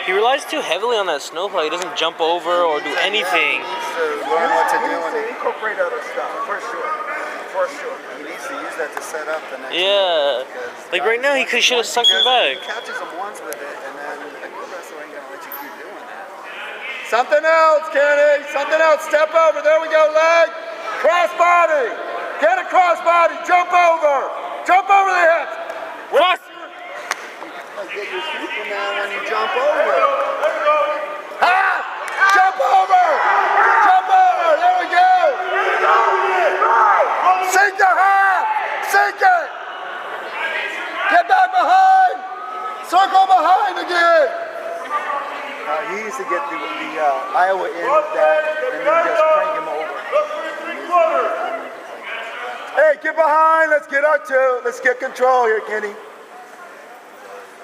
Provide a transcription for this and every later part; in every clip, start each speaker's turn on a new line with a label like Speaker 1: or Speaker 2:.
Speaker 1: He relies too heavily on that snowplow. He doesn't jump over or do anything.
Speaker 2: He needs to learn what to do and incorporate other stuff, for sure. For sure. He needs to use that to set up the next
Speaker 1: Yeah. Like right now, he should have sucked him back.
Speaker 2: He catches him once with it, and then the wrestler ain't going to let you keep doing that. Something else, Kenny. Something else. Step over. There we go. Leg. Cross body. Get a cross body. Jump over. Jump over the hips.
Speaker 1: Cross.
Speaker 2: Get your Superman when you jump over. Half! Jump over! Jump over! There we go! Sink the half! Sink it! Get back behind! Circle behind again! He used to get the Iowa in with that and then just crank him over. Hey, get behind! Let's get our two. Let's get control here, Kenny.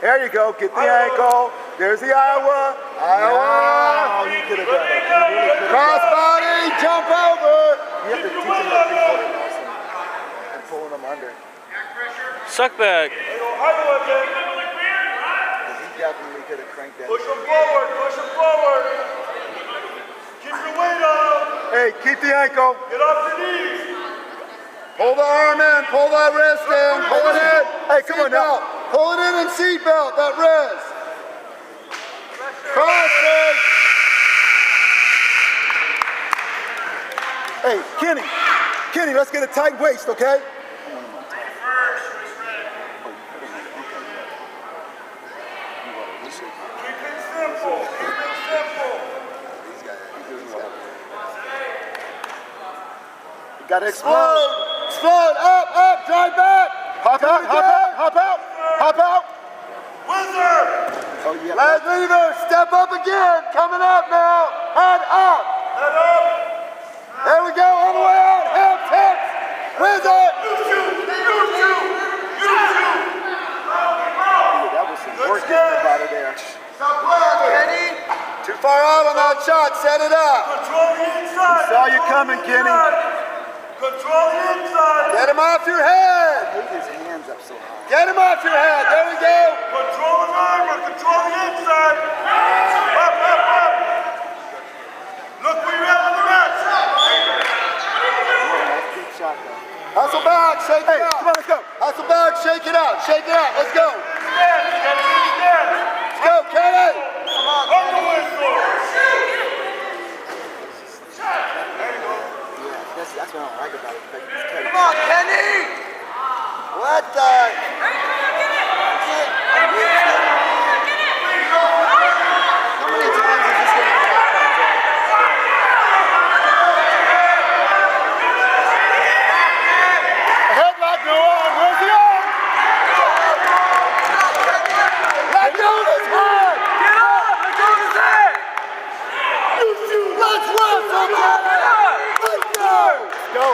Speaker 2: There you go. Get the ankle. There's the Iowa. Iowa. Oh, you could have done it. Really cross body. Jump over. You have to teach him the three-quarter Nelson and pulling him under.
Speaker 1: Suck back.
Speaker 2: He definitely could have cranked that.
Speaker 3: Push him forward. Push him forward. Keep your weight on.
Speaker 2: Hey, keep the ankle.
Speaker 3: Get off your knees.
Speaker 2: Pull the arm in. Pull that wrist in. Pull it in. Hey, come on now. Pull it in and seatbelt, that wrist. Cross it. Hey, Kenny, let's get a tight waist, okay?
Speaker 3: Keep it simple. Keep it simple.
Speaker 2: You gotta explode. Explode. Up, drive back. Hop out, hop out. Hop out!
Speaker 3: Wizard!
Speaker 2: Oh, yeah. Leg lever, step up again. Coming up now. Head up.
Speaker 3: Head up.
Speaker 2: There we go, all the way out. Hips. Wizard! That was some work getting up out of there.
Speaker 3: Stop playing, Kenny.
Speaker 2: Too far out on that shot. Set it up.
Speaker 3: Control the inside.
Speaker 2: Saw you coming, Kenny.
Speaker 3: Control the inside.
Speaker 2: Get him off your head. Move his hands up so high. Get him off your head. There we go.
Speaker 3: Control the armor. Control the inside. Up. Look where you're at on the mat.
Speaker 2: Deep shot, though. Hustle back. Shake it out. Come on, let's go. Hustle back. Shake it out. Shake it out. Let's go. Let's go, Kenny. Come on.
Speaker 3: On the whistle.
Speaker 2: That's what I don't like about it.
Speaker 3: Come on, Kenny.
Speaker 2: What the? How many times is this going to happen? A headlock, no arm. Where's the arm? Let go of his head.
Speaker 3: Get up. Let go of his head.
Speaker 2: Let's wrestle, Kenny. Let's go. Go.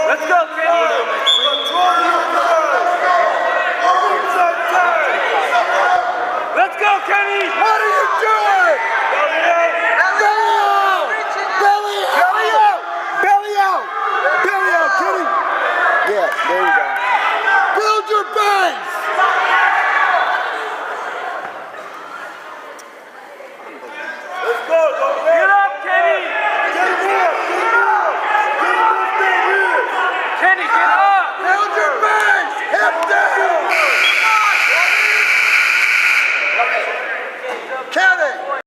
Speaker 3: Let's go, Kenny. Let's go, Kenny.
Speaker 2: What are you doing? Belly out, Kenny. Yeah, there you go. Build your base.
Speaker 3: Let's go. Get up, Kenny. Kenny, get up.
Speaker 2: Build your base. Hip down. Kenny.